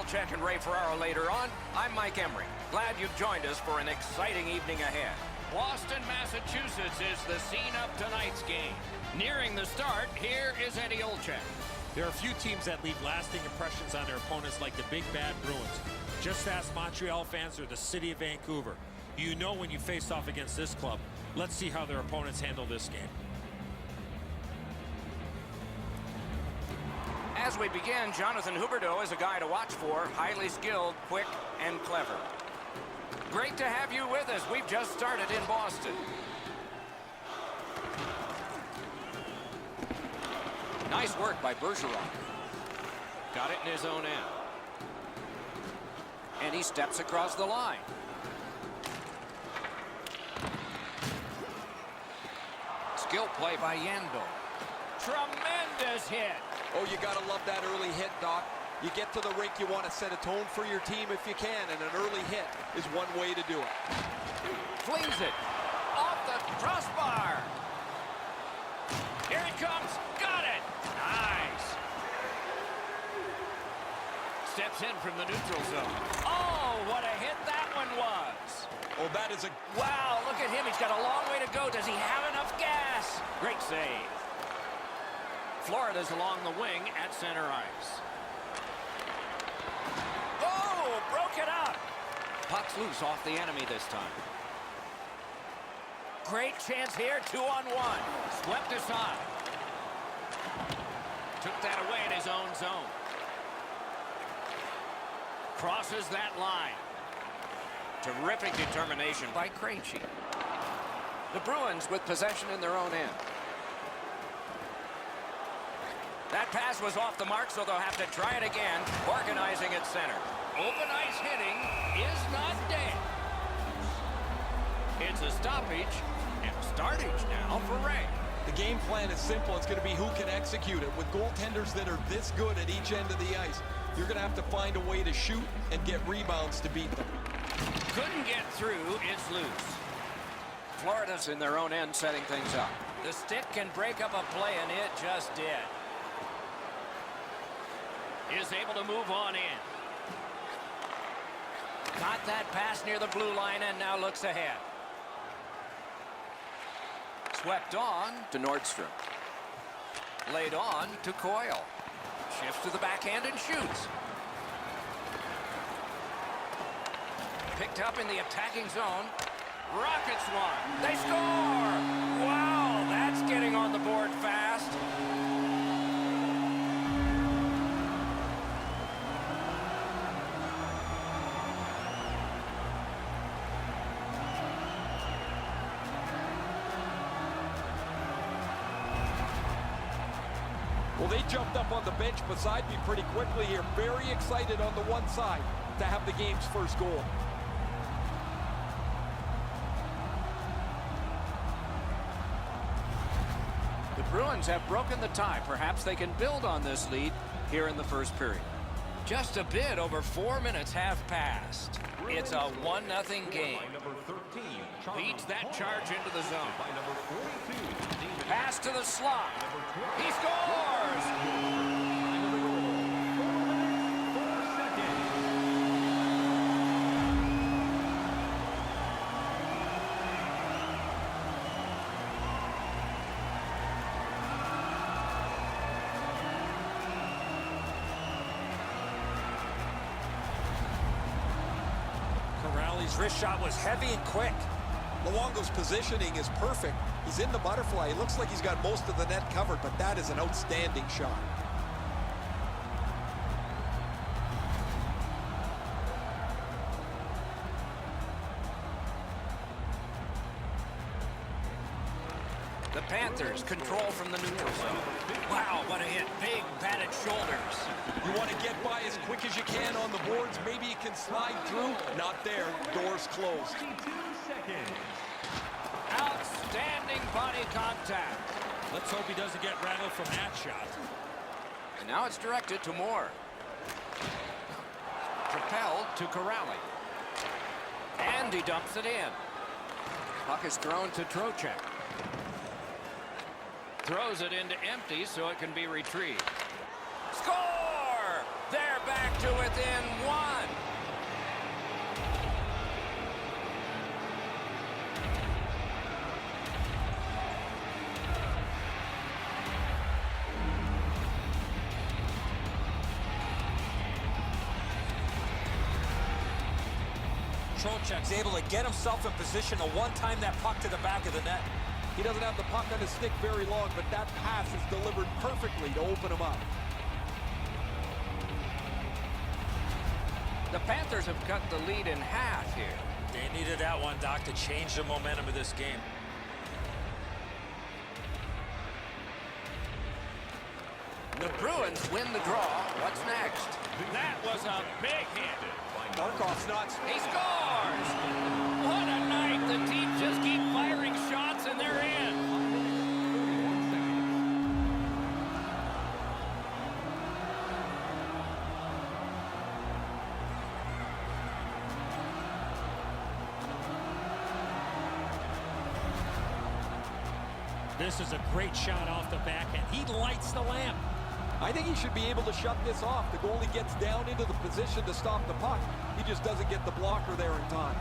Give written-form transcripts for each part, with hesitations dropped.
Belichick and Ray Ferraro later on. I'm Mike Emery. Glad you've joined us for an exciting evening ahead. Boston, Massachusetts is the scene of tonight's game. Nearing the start, here is Eddie Olczyk. There are few teams that leave lasting impressions on their opponents like the Big Bad Bruins. Just ask Montreal fans or the city of Vancouver. You know when you face off against this club. Let's see how their opponents handle this game. As we begin, Jonathan Huberdeau is a guy to watch for. Highly skilled, quick, and clever. Great to have you with us. We've just started in Boston. Nice work by Bergeron. Got it in his own end. And he steps across the line. Skill play by Yandel. Tremendous hit. Oh, you got to love that early hit, Doc. You get to the rink, you want to set a tone for your team if you can, and an early hit is one way to do it. Flings it off the crossbar. Here he comes. Got it. Nice. Steps in from the neutral zone. Oh, what a hit that one was. Oh, that is a... Wow, look at him. He's got a long way to go. Does he have enough gas? Great save. Florida's along the wing at center ice. Oh, broke it up. Puck's loose off the enemy this time. Great chance here, 2-on-1. Swept aside. Took that away in his own zone. Crosses that line. Terrific determination by Krejci. The Bruins with possession in their own end. That pass was off the mark, so they'll have to try it again, organizing at center. Open ice hitting is not dead. It's a stoppage and a startage now for Ray. The game plan is simple. It's going to be who can execute it. With goaltenders that are this good at each end of the ice, you're going to have to find a way to shoot and get rebounds to beat them. Couldn't get through, it's loose. Florida's in their own end setting things up. The stick can break up a play, and it just did. Is able to move on in. Got that pass near the blue line and now looks ahead. Swept on to Nordstrom. Laid on to Coyle. Shifts to the backhand and shoots. Picked up in the attacking zone. Rockets one. They score! Wow, that's getting on the board fast. Well, they jumped up on the bench beside me pretty quickly here. Very excited on the one side to have the game's first goal. The Bruins have broken the tie. Perhaps they can build on this lead here in the first period. Just a bit over 4 minutes have passed. It's a 1-0 game. Leads that charge into the zone. Pass to the slot. He scores! Corrali's wrist shot was heavy and quick. Luongo's positioning is perfect. He's in the butterfly. He looks like he's got most of the net covered, but that is an outstanding shot. The Panthers control from the neutral zone. Wow, what a hit. Big padded shoulders. You want to get by as quick as you can on the boards. Maybe you can slide through. Not there. Doors closed. Outstanding body contact. Let's hope he doesn't get rattled from that shot. And now it's directed to Moore. Propelled to Corrali. And he dumps it in. Puck is thrown to Trocheck. Throws it into empty so it can be retrieved. Score! They're back to within control checks, able to get himself in position to one-time that puck to the back of the net. He doesn't have the puck on his stick very long, but that pass is delivered perfectly to open him up. The Panthers have cut the lead in half here. They needed that one, Doc, to change the momentum of this game. The Bruins win the draw. What's next? That was a big hit. Barkov's nuts. He scores! What a night. The team just keep firing shots and they're in. This is a great shot off the backhand. He lights the lamp. I think he should be able to shut this off. The goalie gets down into the position to stop the puck. He just doesn't get the blocker there in time.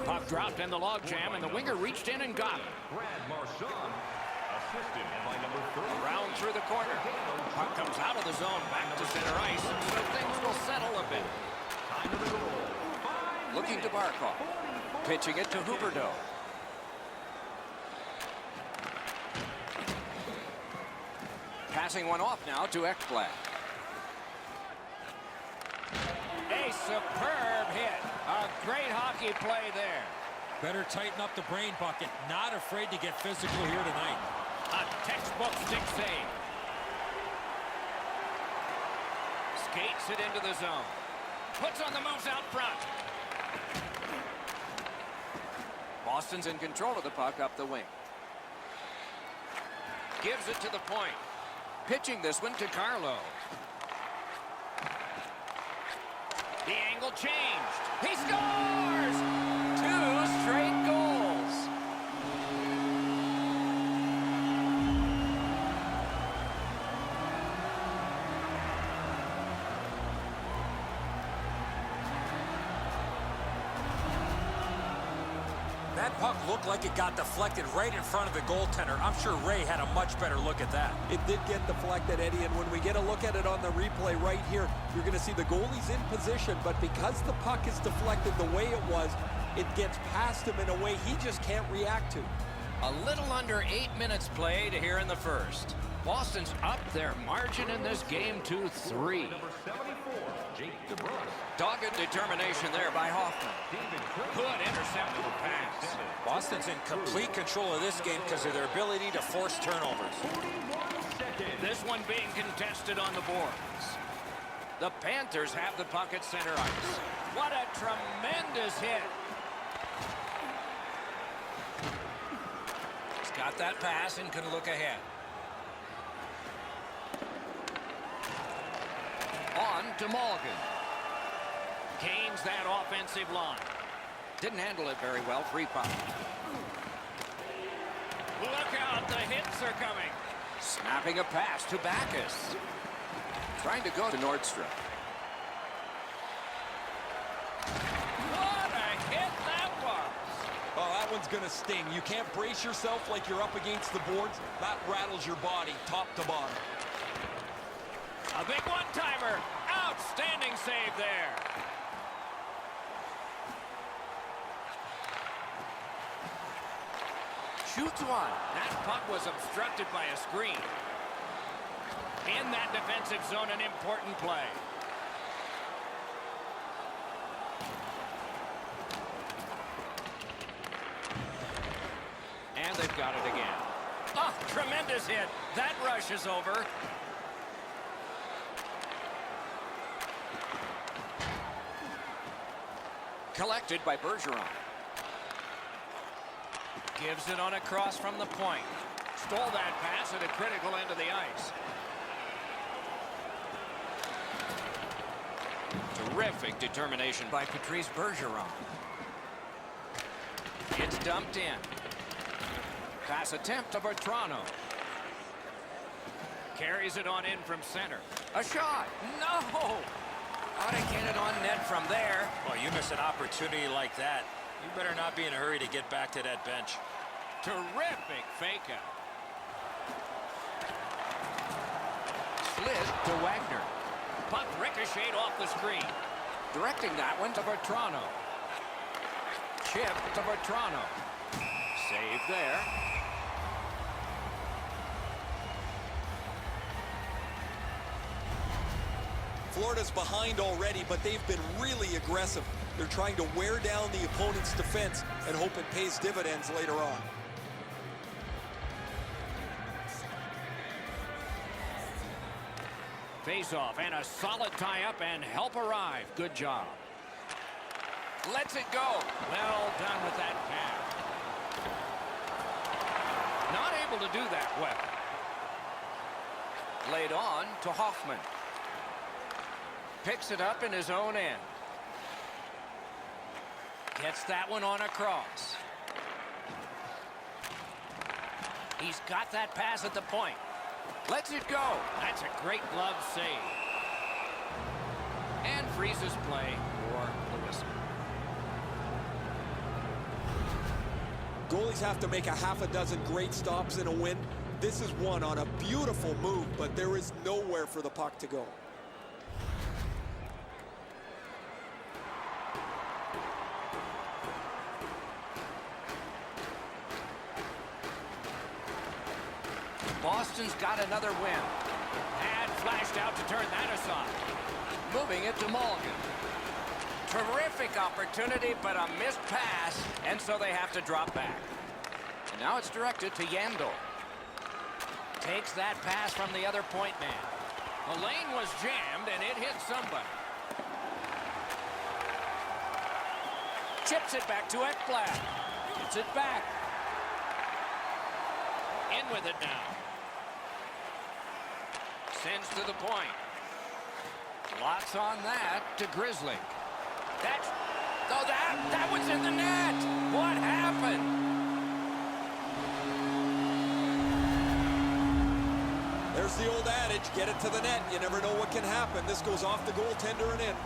Puck dropped in the logjam, and the winger reached in and got it. Around through the corner. Puck comes out of the zone, back to center ice, so things will settle a bit. Looking to Barkov. Pitching it to Huberdeau. Passing one off now to Ekblad. A superb hit. A great hockey play there. Better tighten up the brain bucket. Not afraid to get physical here tonight. A textbook stick save. Skates it into the zone. Puts on the moves out front. Boston's in control of the puck up the wing. Gives it to the point. Pitching this one to Carlo. The angle changed. He scores! 2 straight goals. That puck looked like it got deflected right in front of the goaltender. I'm sure Ray had a much better look at that. It did get deflected, Eddie, and when we get a look at it on the replay right here, you're going to see the goalie's in position, but because the puck is deflected the way it was, it gets past him in a way he just can't react to. A little under 8 minutes played here in the first. Boston's up their margin in this game to 3. Dogged determination there by Hoffman. Good interceptable pass. Boston's in complete control of this game because of their ability to force turnovers. This one being contested on the boards. The Panthers have the puck at center ice. What a tremendous hit. He's got that pass and can look ahead. On to Morgan. Gains that offensive line. Didn't handle it very well. Free puck. Look out, the hits are coming. Snapping a pass to Backus. Trying to go to Nordstrom. What a hit that was. Oh, that one's going to sting. You can't brace yourself like you're up against the boards. That rattles your body top to bottom. A big one-timer. Outstanding save there. Shoots one. That puck was obstructed by a screen. In that defensive zone, an important play. And they've got it again. Oh, tremendous hit. That rush is over. Collected by Bergeron. Gives it on a cross from the point. Stole that pass at a critical end of the ice. Terrific determination by Patrice Bergeron. It's dumped in. Pass attempt of Bertrano. Carries it on in from center. A shot. No! Ought to get it on net from there. Well, you miss an opportunity like that. You better not be in a hurry to get back to that bench. Terrific fake out. Slid to Wagner. Puck ricocheted off the screen. Directing that one to Bertrano. Chip to Bertrano. Save there. Florida's behind already, but they've been really aggressive. They're trying to wear down the opponent's defense and hope it pays dividends later on. Face-off and a solid tie-up and help arrive. Good job. Lets it go. Well done with that pass. Not able to do that well. Laid on to Hoffman. Picks it up in his own end. Gets that one on across. He's got that pass at the point. Lets it go. That's a great glove save. And freezes play for the whistle. Goalies have to make a half a dozen great stops in a win. This is one on a beautiful move, but there is nowhere for the puck to go. Boston's got another win. And flashed out to turn that aside. Moving it to Mulligan. Terrific opportunity, but a missed pass, and so they have to drop back. And now it's directed to Yandel. Takes that pass from the other point man. The lane was jammed, and it hit somebody. Chips it back to Ekblad. Gets it back. In with it now. Sends to the point. Lots on that to Grizzly. That's... Oh, that was in the net! What happened? There's the old adage, get it to the net. You never know what can happen. This goes off the goaltender and in.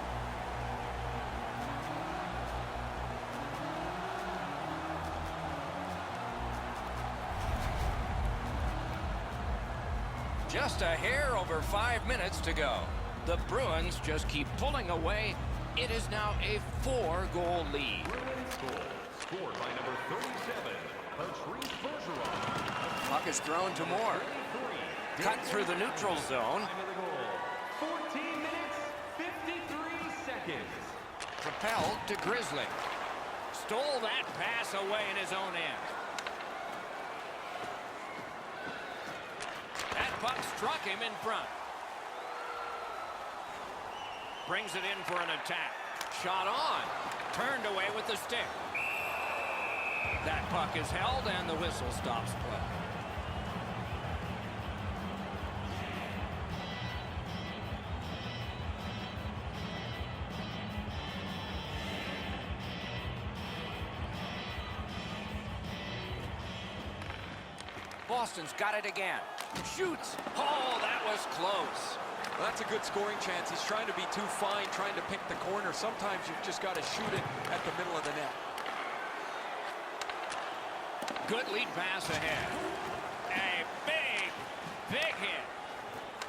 Just a hair over 5 minutes to go. The Bruins just keep pulling away. It is now a 4-goal lead. Bruins goal, scored by number 37, Patrice Bergeron. Puck is thrown to Moore. Cut through the neutral zone. 14 minutes, 53 seconds. Propelled to Grizzly. Stole that pass away in his own end. That puck struck him in front. Brings it in for an attack. Shot on. Turned away with the stick. That puck is held and the whistle stops play. Boston's got it again. Shoots. Oh, that was close. Well, that's a good scoring chance. He's trying to be too fine, trying to pick the corner. Sometimes you've just got to shoot it at the middle of the net. Good lead pass ahead. A big hit.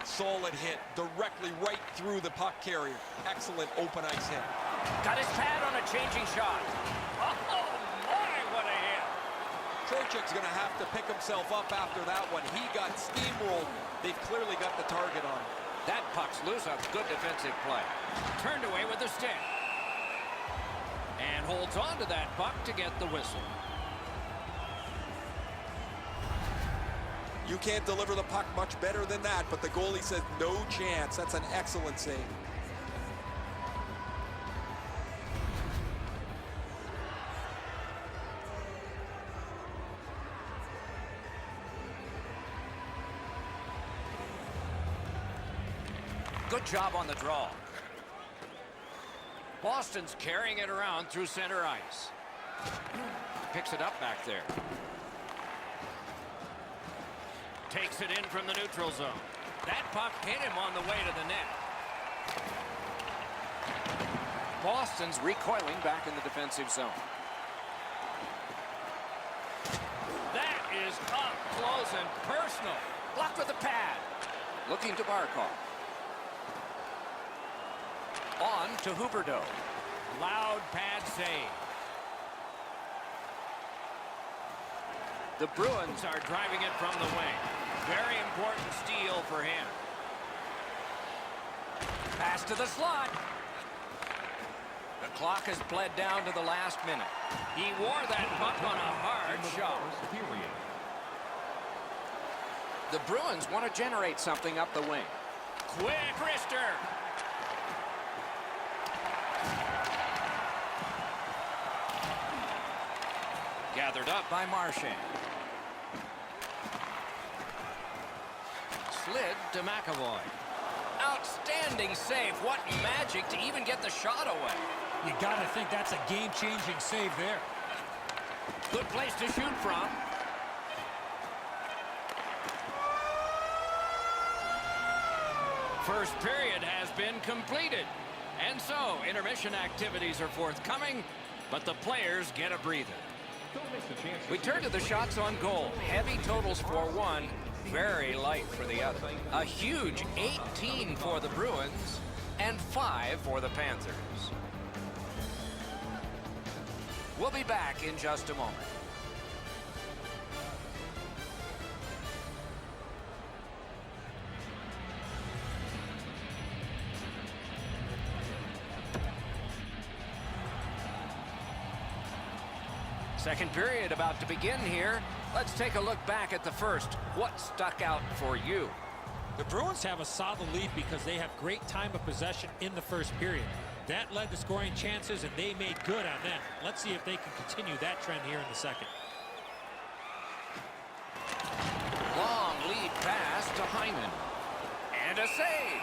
Solid hit, directly right through the puck carrier. Excellent open ice hit. Got his pad on a changing shot. Oh, my, what a hit. Trocheck's going to have to pick himself up after that one. He got steamrolled. They've clearly got the target on him. That puck's loose on good defensive play. Turned away with the stick. And holds on to that puck to get the whistle. You can't deliver the puck much better than that, but the goalie says no chance. That's an excellent save. Good job on the draw. Boston's carrying it around through center ice. Picks it up back there. Takes it in from the neutral zone. That puck hit him on the way to the net. Boston's recoiling back in the defensive zone. is up close and personal. Blocked with the pad. Looking to Barkov. On to Huberdeau. Loud pad save. The Bruins are driving it from the wing. Very important steal for him. Pass to the slot. The clock has bled down to the last minute. He wore that puck on a hard shot. The Bruins want to generate something up the wing. Quick wrister. Gathered up by Marchand. Slid to McAvoy. Outstanding save. What magic to even get the shot away. You got to think that's a game-changing save there. Good place to shoot from. First period has been completed. And so, intermission activities are forthcoming, but the players get a breather. We turn to the shots on goal. Heavy totals for one, very light for the other. A huge 18 for the Bruins and 5 for the Panthers. We'll be back in just a moment. Second period about to begin here. Let's take a look back at the first. What stuck out for you? The Bruins have a solid lead because they have great time of possession in the first period. That led to scoring chances, and they made good on that. Let's see if they can continue that trend here in the second. Long lead pass to Hyman. And a save.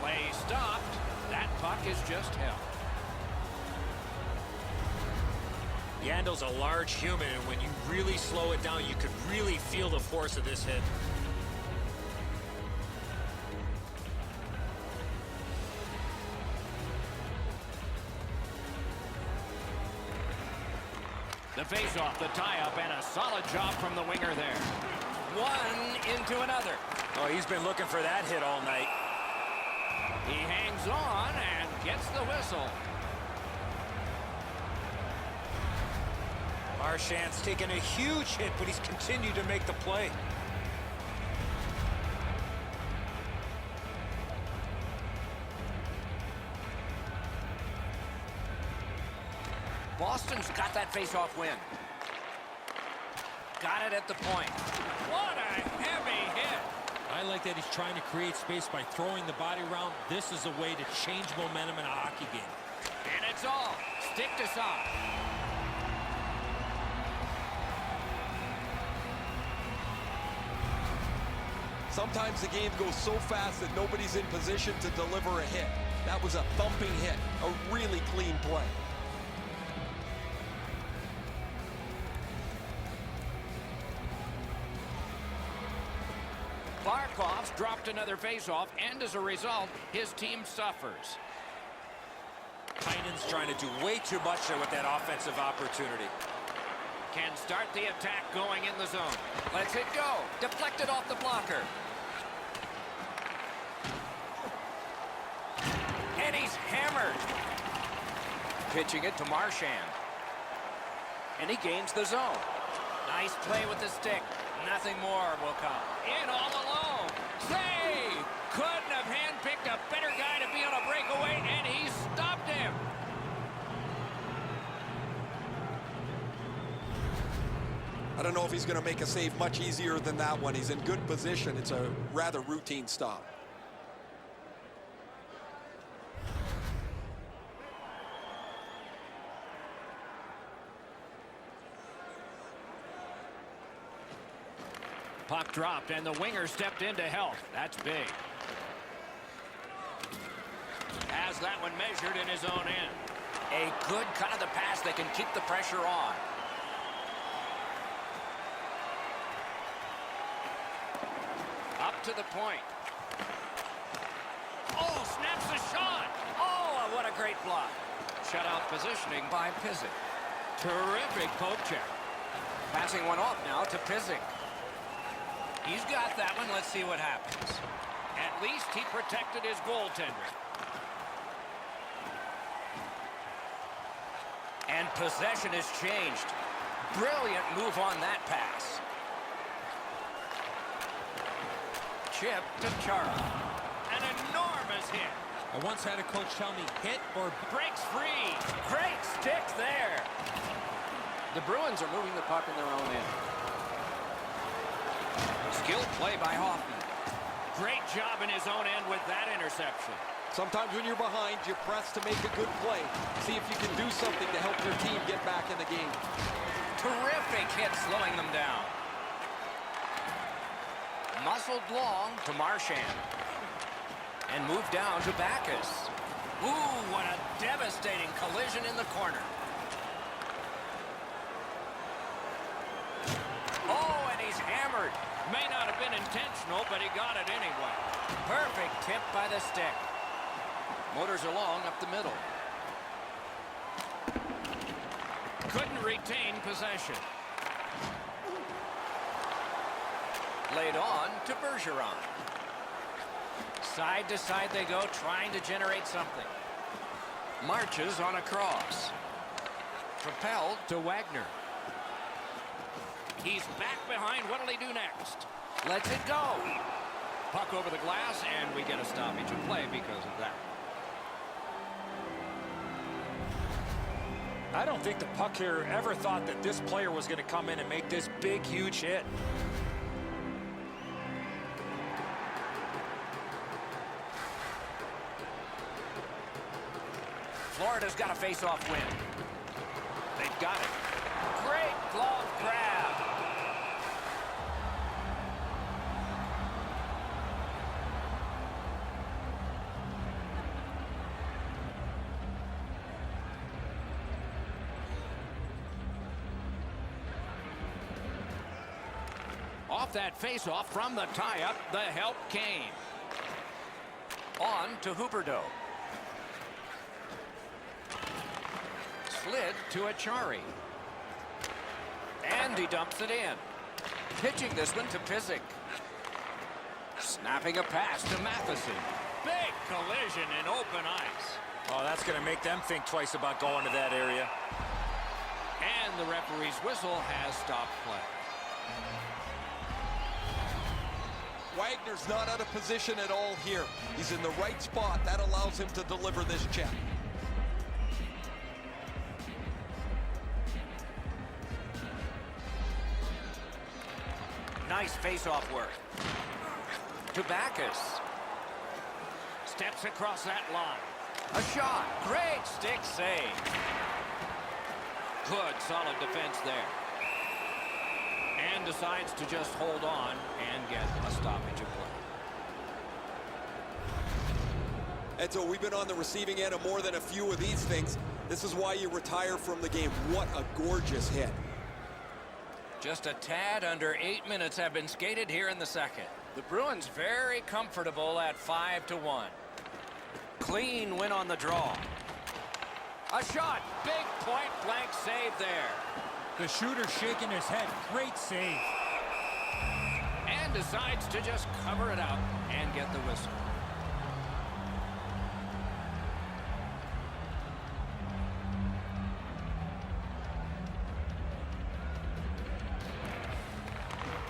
Play stopped. That puck is just held. Yandel's a large human, and when you really slow it down, you could really feel the force of this hit. The face-off, the tie-up, and a solid job from the winger there. One into another. Oh, he's been looking for that hit all night. He hangs on and gets the whistle. Marchand's taken a huge hit, but he's continued to make the play. Boston's got that face-off win. Got it at the point. What a heavy hit. I like that he's trying to create space by throwing the body around. This is a way to change momentum in a hockey game. And it's all stick to sock. Sometimes the game goes so fast that nobody's in position to deliver a hit. That was a thumping hit, a really clean play. Barkov's dropped another faceoff, and as a result, his team suffers. Heinen's trying to do way too much there with that offensive opportunity. Can start the attack going in the zone. Lets it go. Deflected off the blocker. And he's hammered. Pitching it to Marchand. And he gains the zone. Nice play with the stick. Nothing more will come. In all alone. Save! Couldn't have handpicked a better guy to be on a breakaway, and he stopped him. I don't know if he's going to make a save much easier than that one. He's in good position. It's a rather routine stop. Puck dropped, and the winger stepped in to help. That's big. Has that one measured in his own end. A good cut of the pass that can keep the pressure on. Up to the point. Oh, snaps the shot. Oh, what a great block. Shutout positioning by Pizzet. Terrific poke check. Passing one off now to Pizik. He's got that one. Let's see what happens. At least he protected his goaltender. And possession has changed. Brilliant move on that pass. Chip to Chara. An enormous hit. I once had a coach tell me, hit or... Breaks free. Great stick there. The Bruins are moving the puck in their own end. Skilled play by Hoffman. Great job in his own end with that interception. Sometimes when you're behind, you press to make a good play. See if you can do something to help your team get back in the game. Terrific hit slowing them down. Muscled long to Marchand. And moved down to Backus. Ooh, what a devastating collision in the corner. Oh, and he's hammered. May not have been intentional, but he got it anyway. Perfect tip by the stick. Motors along up the middle. Couldn't retain possession. Laid on to Bergeron. Side to side they go, trying to generate something. Marches on a cross. Propelled to Wagner. He's back behind. What'll he do next? Lets it go. Puck over the glass, and we get a stoppage of play because of that. I don't think the puck here ever thought that this player was going to come in and make this big, huge hit. Florida's got a face-off win. They've got it. Great glove grab. Off that face-off from the tie-up, the help came. On to Huberdeau. Slid to Achari. And he dumps it in. Pitching this one to Pizik. Snapping a pass to Matheson. Big collision in open ice. Oh, that's going to make them think twice about going to that area. And the referee's whistle has stopped play. Wagner's not out of position at all here. He's in the right spot. That allows him to deliver this check. Nice face-off work. To Backus. Steps across that line. A shot. Great stick save. Good, solid defense there. And decides to just hold on and get a stoppage of play. And so we've been on the receiving end of more than a few of these things. This is why you retire from the game. What a gorgeous hit. Just a tad under 8 minutes have been skated here in the second. The Bruins very comfortable at 5-1. Clean win on the draw. A shot. Big point-blank save there. The shooter shaking his head. Great save. And decides to just cover it up and get the whistle.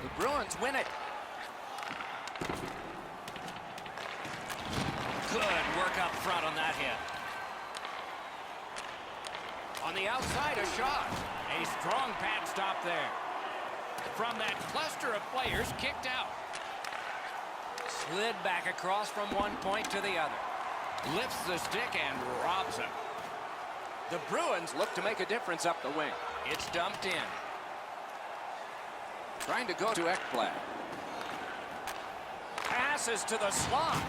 The Bruins win it. Good work up front on that hit. On the outside, a shot. A strong pad stop there. From that cluster of players kicked out. Slid back across from one point to the other. Lifts the stick and robs him. The Bruins look to make a difference up the wing. It's dumped in. Trying to go to Ekblad. Passes to the slot.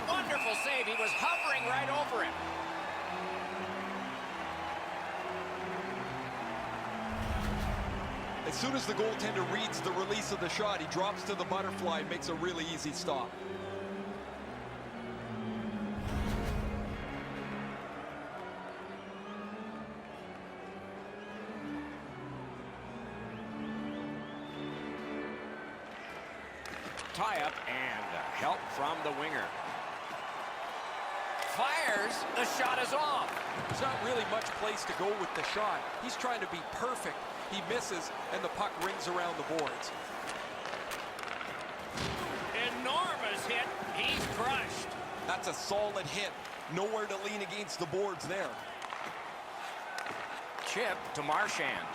Wonderful save. He was hovering right over him. As soon as the goaltender reads the release of the shot, he drops to the butterfly and makes a really easy stop. tie-up and help from the winger. Fires. The shot is off. There's not really much place to go with the shot. He's trying to be perfect. He misses, and the puck rings around the boards. Enormous hit. He's crushed. That's a solid hit. Nowhere to lean against the boards there. Chip to Marchand.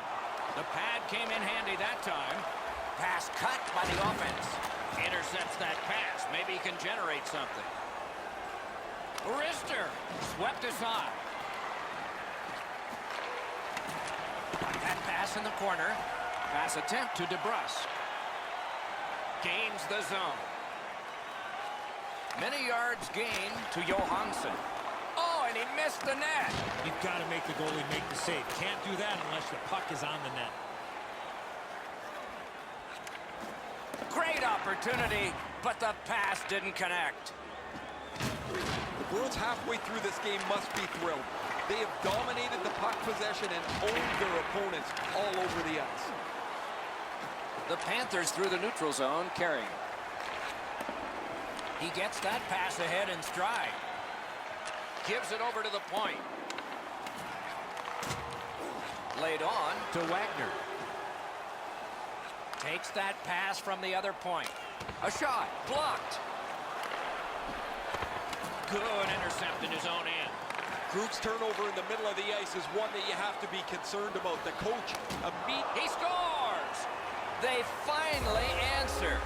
The pad came in handy that time. Pass cut by the offense. Intercepts that pass. Maybe he can generate something. Wrister swept aside. That pass in the corner. Pass attempt to DeBrus. Gains the zone. Many yards gained to Johansson. Oh, and he missed the net. You've got to make the goalie make the save. Can't do that unless the puck is on the net. Great opportunity, but the pass didn't connect. The Bruins halfway through this game must be thrilled. They have dominated the puck possession and owned their opponents all over the ice. The Panthers through the neutral zone, carrying. He gets that pass ahead in stride. Gives it over to the point. Laid on to Wagner. Takes that pass from the other point. A shot blocked. Good intercept in his own end. Krug's turnover in the middle of the ice is one that you have to be concerned about. The coach, He scores! They finally answer.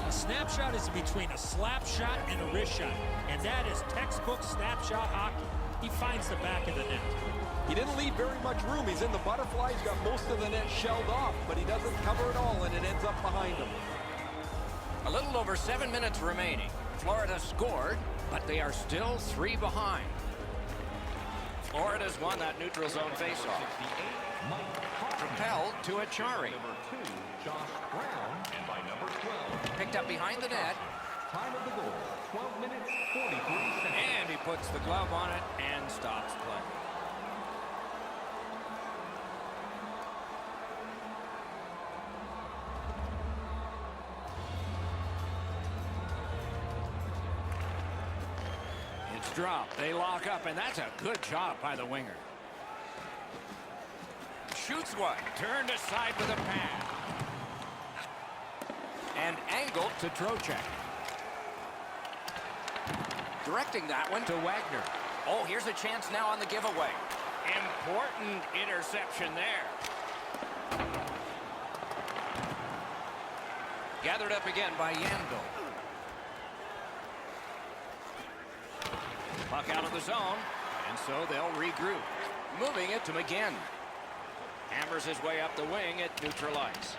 Snapshot is between a slap shot and a wrist shot, and that is textbook snapshot hockey. He finds the back of the net. he didn't leave very much room. He's in the butterfly. He's got most of the net shelled off, but he doesn't cover it all, and it ends up behind him. A little over 7 minutes remaining. Florida scored, but they are still 3 behind. Florida's won that neutral zone faceoff. Propelled to Achari. Number 2, Josh Brown, and by number 12. Picked up behind the net. Time of the goal, 12 minutes, 43 seconds. And he puts the glove on it and stops play. It's dropped. They lock up, and that's a good job by the winger. Shoots one. Turned aside with a pad. And angled to Trocheck. Directing that one to Wagner. Oh, here's a chance now on the giveaway. Important interception there. Gathered up again by Yandel. Puck out of the zone, and so they'll regroup. Moving it to McGinn. Hammers his way up the wing at neutral ice.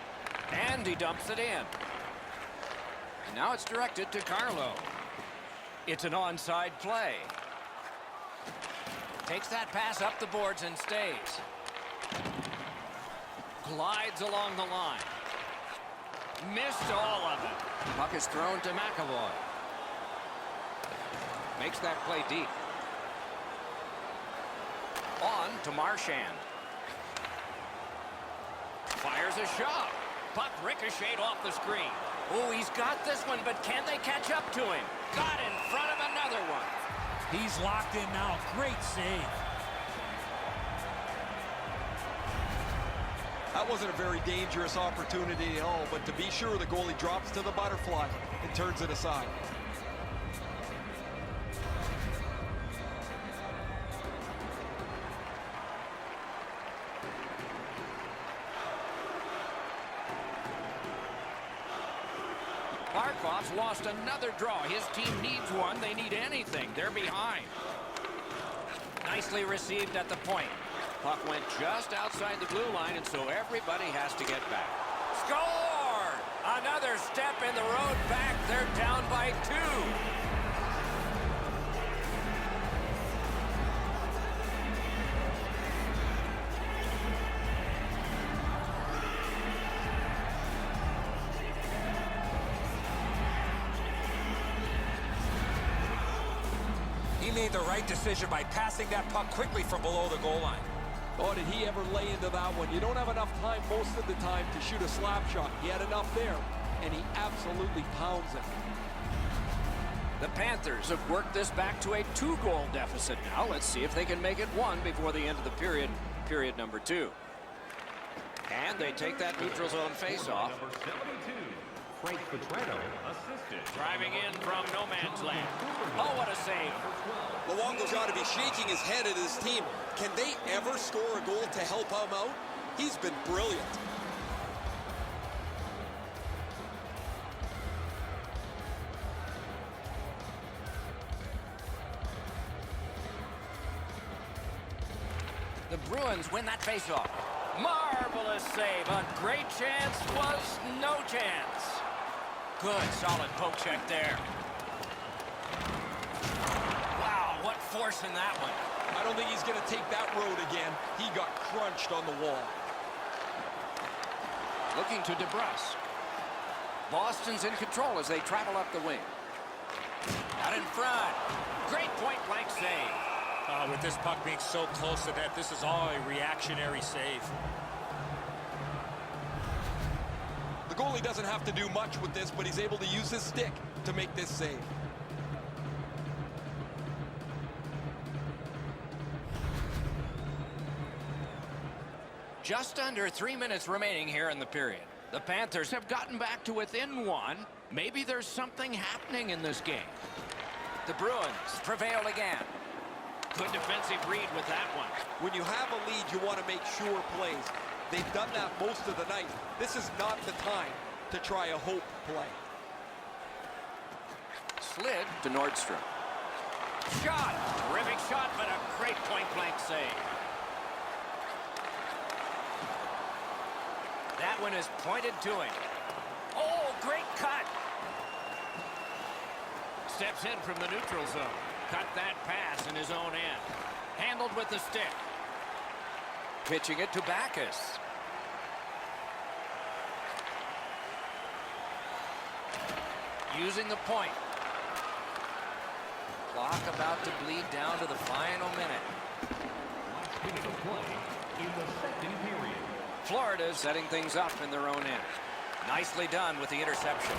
And he dumps it in. And now it's directed to Carlo. It's an onside play. Takes that pass up the boards and stays. Glides along the line. Missed all of it. Puck is thrown to McAvoy. Makes that play deep. On to Marchand. Fires a shot. Puck ricocheted off the screen. Oh, he's got this one, but can they catch up to him? Got in front of another one. He's locked in now. Great save. That wasn't a very dangerous opportunity at all, but to be sure, the goalie drops to the butterfly and turns it aside. Barkov's lost another draw. His team needs one. They need anything. They're behind. Nicely received at the point. Puck went just outside the blue line, and so everybody has to get back. Score! Another step in the road back. They're down by 2. made the right decision by passing that puck quickly from below the goal line. Oh, did he ever lay into that one? You don't have enough time most of the time to shoot a slap shot. He had enough there, and he absolutely pounds it. The Panthers have worked this back to a 2-goal deficit now. Let's see if they can make it 1 before the end of the period number 2. And they take that neutral zone face-off. Number 72, Frank Petrano, assisted. Driving in from no man's land. Oh, what a save. Luongo's got to be shaking his head at his team. Can they ever score a goal to help him out? He's been brilliant. The Bruins win that faceoff. Marvelous save. A great chance was no chance. Good, solid poke check there. Wow, what force in that one. I don't think he's going to take that road again. He got crunched on the wall. Looking to DeBrusque. Boston's in control as they travel up the wing. Out in front. Great point-blank save. With this puck being so close to net, this is all a reactionary save. The goalie doesn't have to do much with this, but he's able to use his stick to make this save. Just under 3 minutes remaining here in the period. The Panthers have gotten back to within 1. Maybe there's something happening in this game. The Bruins prevail again. Good defensive read with that one. When you have a lead, you want to make sure plays. They've done that most of the night. This is not the time to try a hope play. Slid to Nordstrom. Shot! Terrific shot, but a great point-blank save. That one is pointed to him. Oh, great cut! Steps in from the neutral zone. Cut that pass in his own end. Handled with the stick. Pitching it to Backus. Using the point. Clock about to bleed down to the final minute. Last minute of play in the second period. Florida's setting things up in their own end. Nicely done with the interception.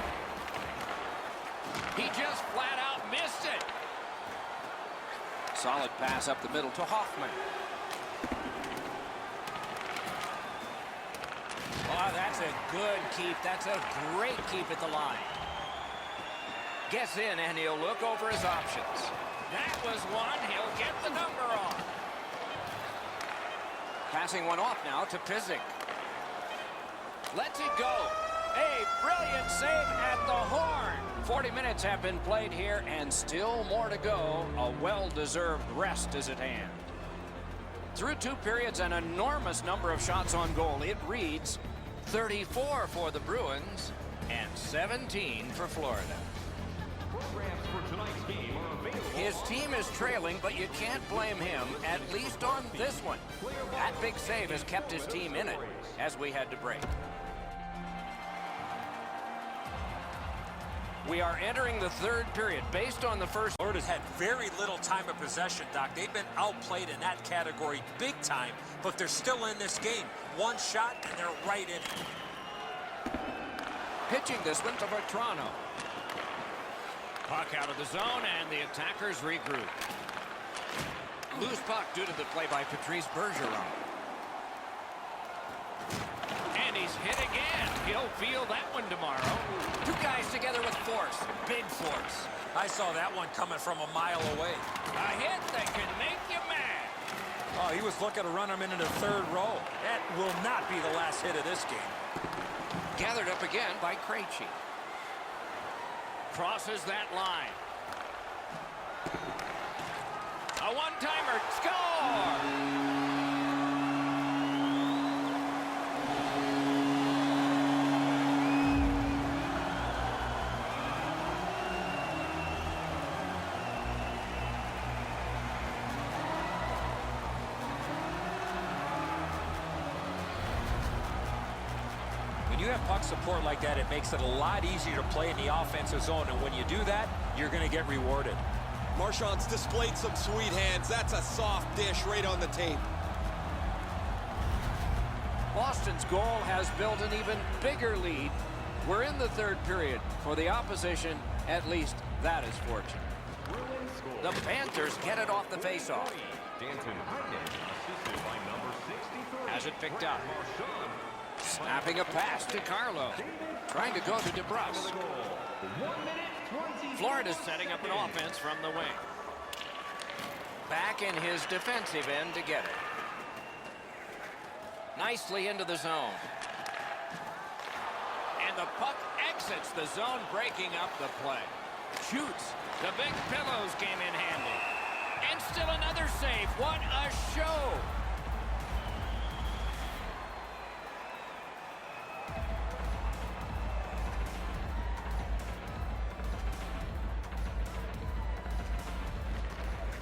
He just flat out missed it. Solid pass up the middle to Hoffman. Oh, that's a good keep. That's a great keep at the line. Gets in, and he'll look over his options. That was one. He'll get the number on. Passing one off now to Pysyk. Lets it go. A brilliant save at the horn. 40 minutes have been played here, and still more to go. A well-deserved rest is at hand. Through 2 periods, an enormous number of shots on goal. It reads 34 for the Bruins and 17 for Florida. Programs for tonight's game are available. His team is trailing, but you can't blame him, at least on this one. That big save has kept his team in it as we head to break. We are entering the 3rd period. Based on the first... Florida's had very little time of possession, Doc. They've been outplayed in that category big time, but they're still in this game. One shot, and they're right in it. Pitching this one to Vetrano. Puck out of the zone, and the attackers regroup. Loose puck due to the play by Patrice Bergeron. And he's hit again. He'll feel that one tomorrow. 2 guys together with force. Big force. I saw that one coming from a mile away. A hit that can make you mad. Oh, he was looking to run him into the 3rd row. That will not be the last hit of this game. Gathered up again by Krejci. Crosses that line. A one-timer. Score! When you have puck support like that, it makes it a lot easier to play in the offensive zone. And when you do that, you're going to get rewarded. Marchand's displayed some sweet hands. That's a soft dish right on the tape. Boston's goal has built an even bigger lead. We're in the third period. For the opposition, at least that is fortunate. The Panthers get it off the faceoff. Has it picked up. Snapping a pass to Carlo. Trying to go to DeBrusque. Florida's setting up an offense from the wing. Back in his defensive end to get it. Nicely into the zone. And the puck exits the zone, breaking up the play. Shoots. The big pillows came in handy. And still another save. What a show!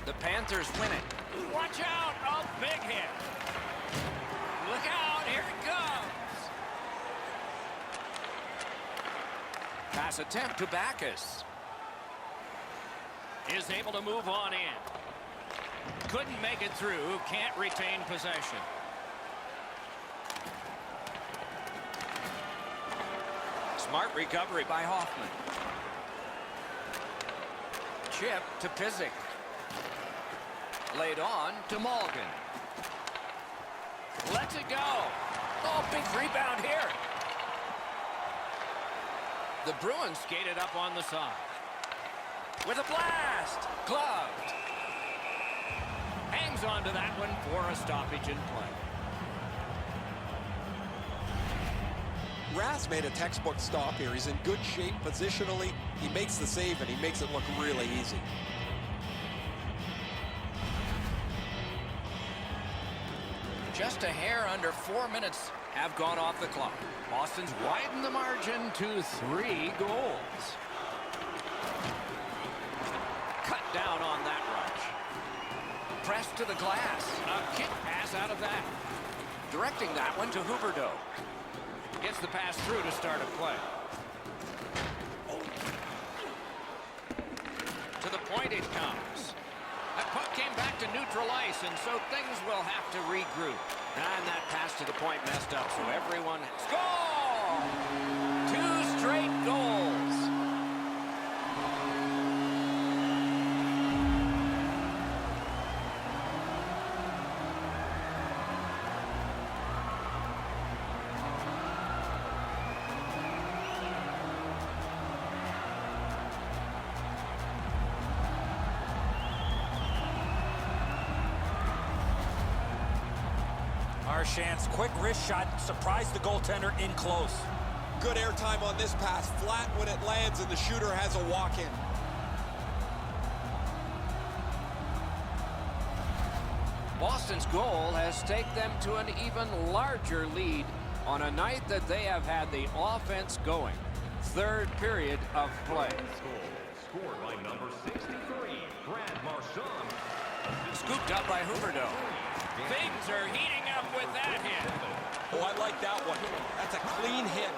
The Panthers win it. Watch out! A big hit. Look out! Here it comes! Pass attempt to Backus. Is able to move on in. Couldn't make it through. Can't retain possession. Smart recovery by Hoffman. Chip to Pysyk. Laid on to Malgin. Lets it go. Oh, big rebound here. The Bruins skated up on the side. With a blast. Gloved. Hangs on to that one for a stoppage in play. Rass made a textbook stop here. He's in good shape positionally. He makes the save, and he makes it look really easy. Just a hair under 4 minutes have gone off the clock. Boston's widened the margin to 3 goals. Cut down on that rush. Press to the glass. A kick pass out of that. Directing that one to Huberdeau. Gets the pass through to start a play. To the point it comes. That puck came back to neutral ice, and so things will have to regroup. And that pass to the point messed up, so everyone... Score! 2 straight goals. Marchand's quick wrist shot surprised the goaltender in close. Good airtime on this pass. Flat when it lands, and the shooter has a walk-in. Boston's goal has taken them to an even larger lead on a night that they have had the offense going. Third period of play. Scored by number 63, Brad Marchand. Scooped up by Huberdeau. Things are heating up with that hit. Oh, I like that one. That's a clean hit.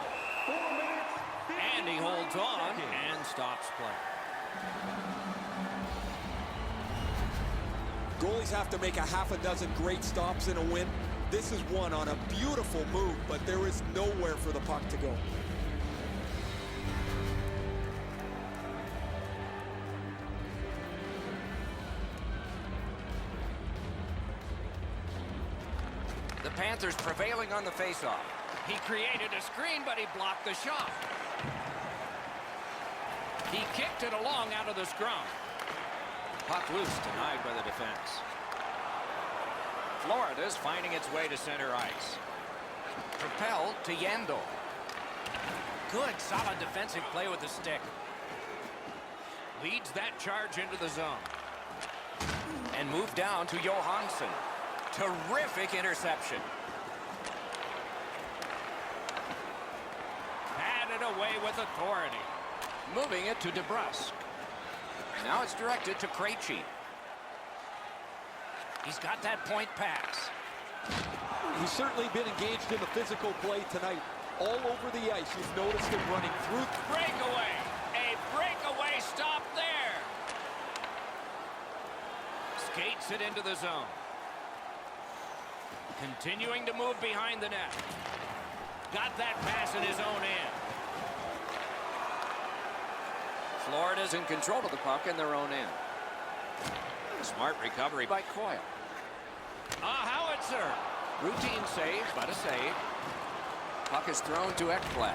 And he holds on and stops play. Goalies have to make a half a dozen great stops in a win. This is one on a beautiful move, but there is nowhere for the puck to go. The Panthers prevailing on the faceoff. He created a screen, but he blocked the shot. He kicked it along out of the scrum. Puck loose, denied by the defense. Florida's finding its way to center ice. Propelled to Yandel. Good, solid defensive play with the stick. Leads that charge into the zone. And moved down to Johansson. Terrific interception. Had it away with authority. Moving it to DeBrusque. Now it's directed to Krejci. He's got that point pass. He's certainly been engaged in the physical play tonight. All over the ice, you've noticed him running through. Breakaway. A breakaway stop there. Skates it into the zone. Continuing to move behind the net. Got that pass in his own end. Florida's in control of the puck in their own end. Smart recovery by Coyle. A howitzer. Routine save, but a save. Puck is thrown to Ekblad.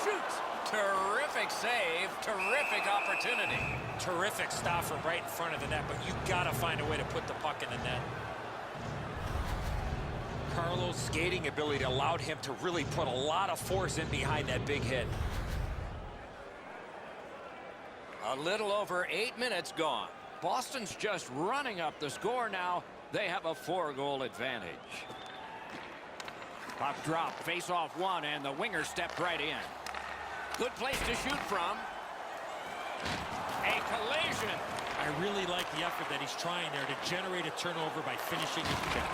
Shoots. Terrific save. Terrific opportunity. Terrific stop from right in front of the net, but you got to find a way to put the puck in the net. Carlo's skating ability allowed him to really put a lot of force in behind that big hit. A little over 8 minutes gone. Boston's just running up the score now. They have a 4-goal advantage. Puck drop, face-off one, and the winger stepped right in. Good place to shoot from. A collision. I really like the effort that he's trying there to generate a turnover by finishing his check.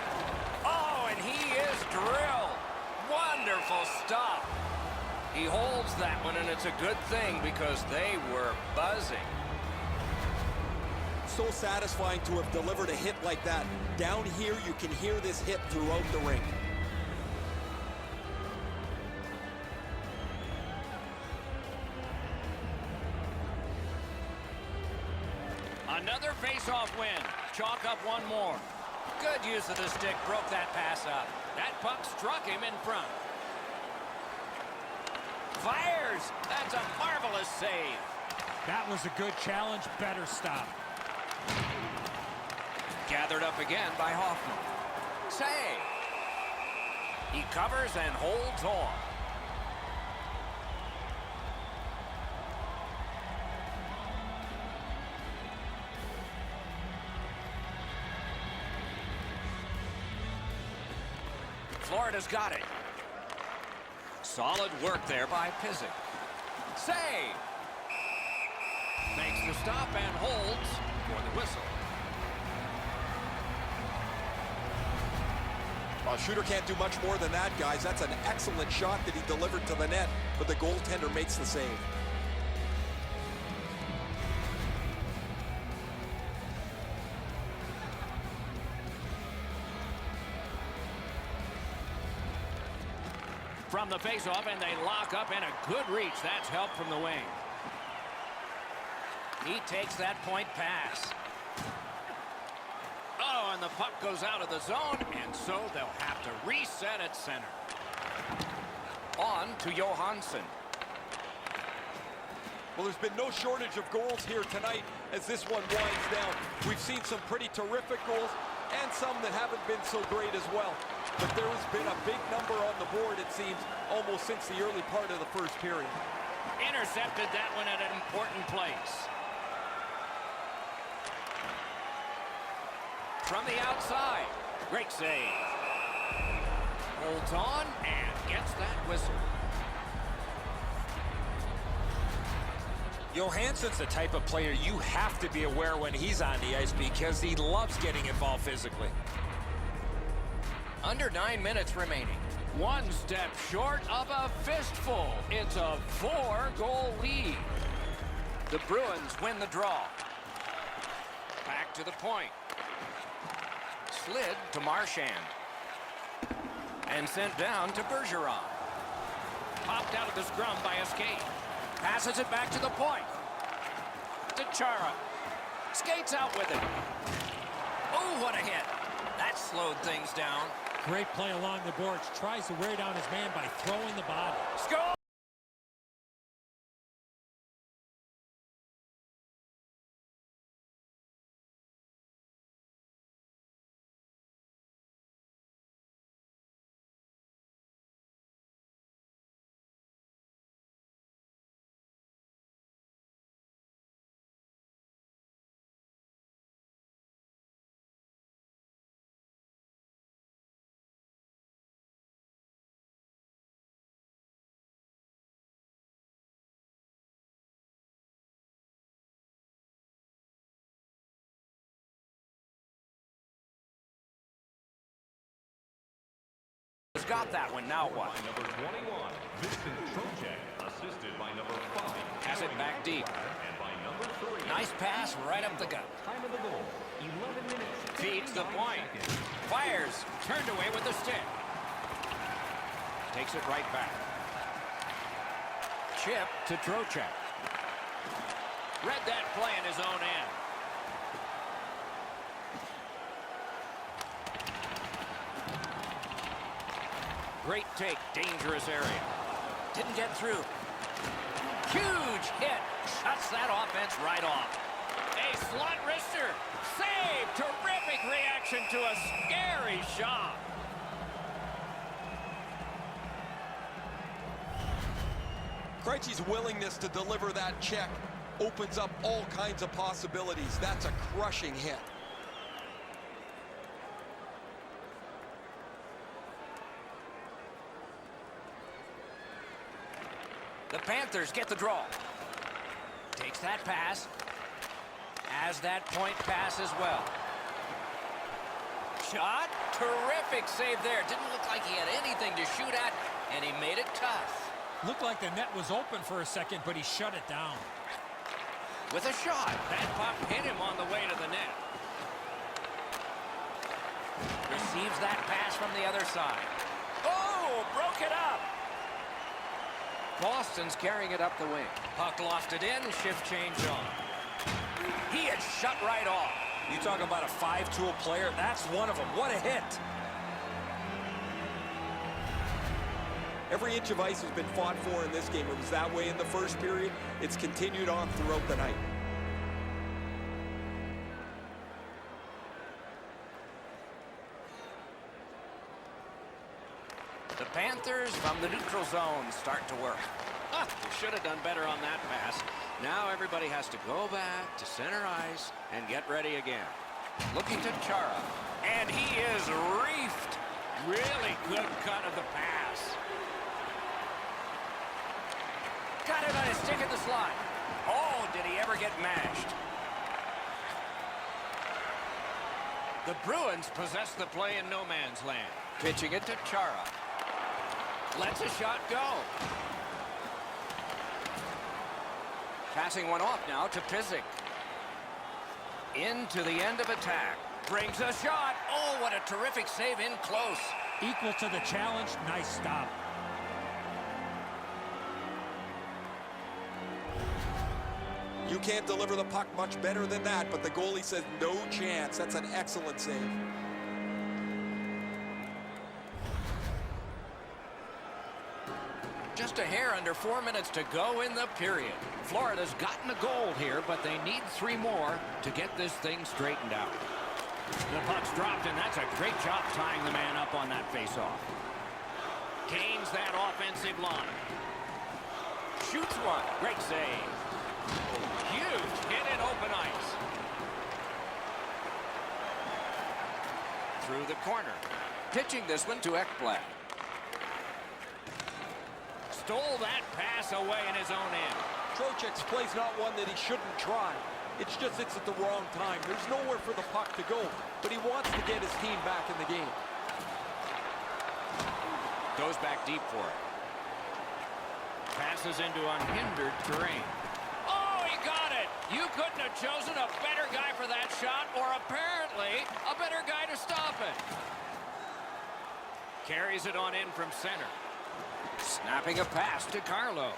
Oh, and he is drilled. Wonderful stop. He holds that one, and it's a good thing because they were buzzing. So satisfying to have delivered a hit like that. Down here, you can hear this hit throughout the rink. Another face-off win. Chalk up one more. Good use of the stick. Broke that pass up. That puck struck him in front. Fires. That's a marvelous save. That was a good challenge. Better stop. Gathered up again by Hoffman. Save. He covers and holds on. Florida's got it. Solid work there by Pizik. Save. Makes the stop and holds for the whistle. Well, shooter can't do much more than that, guys. That's an excellent shot that he delivered to the net, but the goaltender makes the save. From the faceoff, and they lock up, and a good reach. That's help from the wing. He takes that point pass. Oh, and the puck goes out of the zone, and so they'll have to reset at center. On to Johansson. Well, there's been no shortage of goals here tonight as this one winds down. We've seen some pretty terrific goals and some that haven't been so great as well. But there has been a big number on the board, it seems, almost since the early part of the first period. Intercepted that one at an important place. From the outside. Great save. Holds on and gets that whistle. Johansson's the type of player you have to be aware when he's on the ice because he loves getting involved physically. Under 9 minutes remaining. One step short of a fistful. It's a 4-goal lead. The Bruins win the draw. Back to the point. Slid to Marchand. And sent down to Bergeron. Popped out of the scrum by a skate. Passes it back to the point. To Chara. Skates out with it. Oh, what a hit. That slowed things down. Great play along the boards. Tries to wear down his man by throwing the body. Score! Got that one. Now what? By number 21, Vincent Trocheck, assisted by number 5. Has it back deep. And by number 3, Nice pass right up the gut. Time of the goal, 11 minutes. Feeds the 59 point. seconds. Fires. Turned away with the stick. Takes it right back. Chip to Trocheck. Read that play in his own end. Great take. Dangerous area. Didn't get through. Huge hit. Shuts that offense right off. A slot wrister. Save. Terrific reaction to a scary shot. Krejci's willingness to deliver that check opens up all kinds of possibilities. That's a crushing hit. The Panthers get the draw. Takes that pass. Has that point pass as well. Shot. Terrific save there. Didn't look like he had anything to shoot at, and he made it tough. Looked like the net was open for a second, but he shut it down. With a shot. That puck hit him on the way to the net. Receives that pass from the other side. Oh, broke it up. Boston's carrying it up the wing. Puck lofted in, shift change on. He had shut right off. You talk about a five-tool player, that's one of them. What a hit. Every inch of ice has been fought for in this game. It was that way in the first period. It's continued on throughout the night. The Panthers from the neutral zone start to work. Should have done better on that pass. Now everybody has to go back to center ice and get ready again. Looking to Chara. And he is reefed. Really good cut of the pass. Got it on his stick in the slot. Oh, did he ever get mashed? The Bruins possess the play in no man's land. Pitching it to Chara. Lets a shot go. Passing one off now to Pizik. Into the end of attack. Brings a shot. Oh, what a terrific save in close. Equal to the challenge. Nice stop. You can't deliver the puck much better than that, but the goalie says no chance. That's an excellent save. Just a hair under 4 minutes to go in the period. Florida's gotten a goal here, but they need 3 more to get this thing straightened out. The puck's dropped, and that's a great job tying the man up on that faceoff. Gains that offensive line. Shoots one. Great save. Huge hit in open ice. Through the corner. Pitching this one to Ekblad. Stole that pass away in his own end. Trocheck's play's not one that he shouldn't try. It's just it's at the wrong time. There's nowhere for the puck to go, but he wants to get his team back in the game. Goes back deep for it. Passes into unhindered terrain. Oh, he got it! You couldn't have chosen a better guy for that shot, or apparently a better guy to stop it. Carries it on in from center. Snapping a pass to Carlo.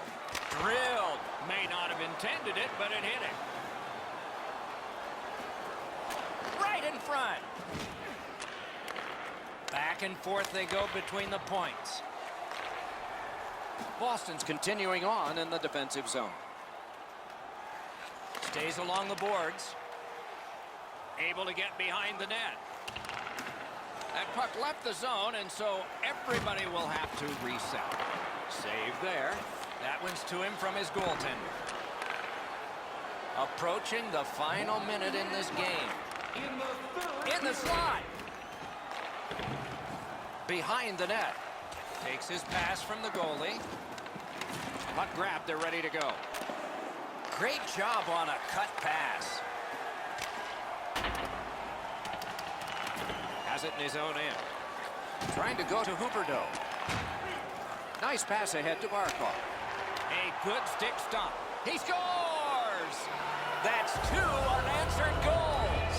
Drilled. May not have intended it, but it hit him. Right in front. Back and forth they go between the points. Boston's continuing on in the defensive zone. Stays along the boards. Able to get behind the net. That puck left the zone, and so everybody will have to reset. Save there. That one's to him from his goaltender. Approaching the final minute in this game. In the slot. Behind the net. Takes his pass from the goalie. Puck grabbed, they're ready to go. Great job on a cut pass. Has it in his own end. Trying to go to Huberdeau. Nice pass ahead to Barkov. A good stick stump. He scores! That's 2 unanswered goals.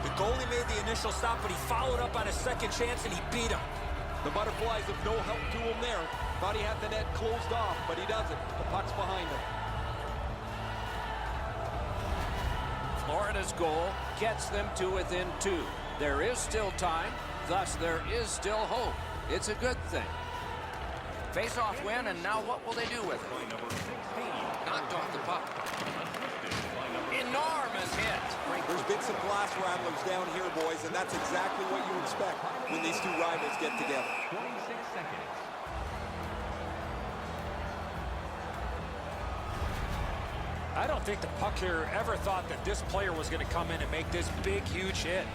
The goalie made the initial stop, but he followed up on a second chance, and he beat him. The Butterflies have no help to him there. Thought he had the net closed off, but he doesn't. The puck's behind him. Florida's goal gets them to within 2. There is still time, thus there is still hope. It's a good thing. Face-off win, and now what will they do with it? Knocked off the puck. Enormous hit. There's been some glass rattlers down here, boys, and that's exactly what you expect when these two rivals get together. 26 seconds. I don't think the puck here ever thought that this player was going to come in and make this big, huge hit.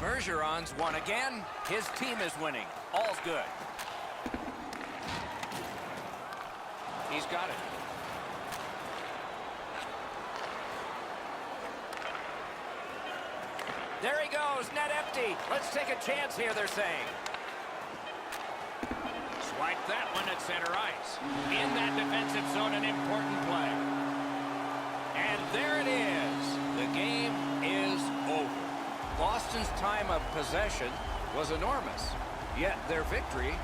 Bergeron's won again. His team is winning. All's good. He's got it. There he goes, net empty. Let's take a chance here, they're saying. Swipe that one at center ice. In that defensive zone, an important play. And there it is. The game is over. Boston's time of possession was enormous, yet their victory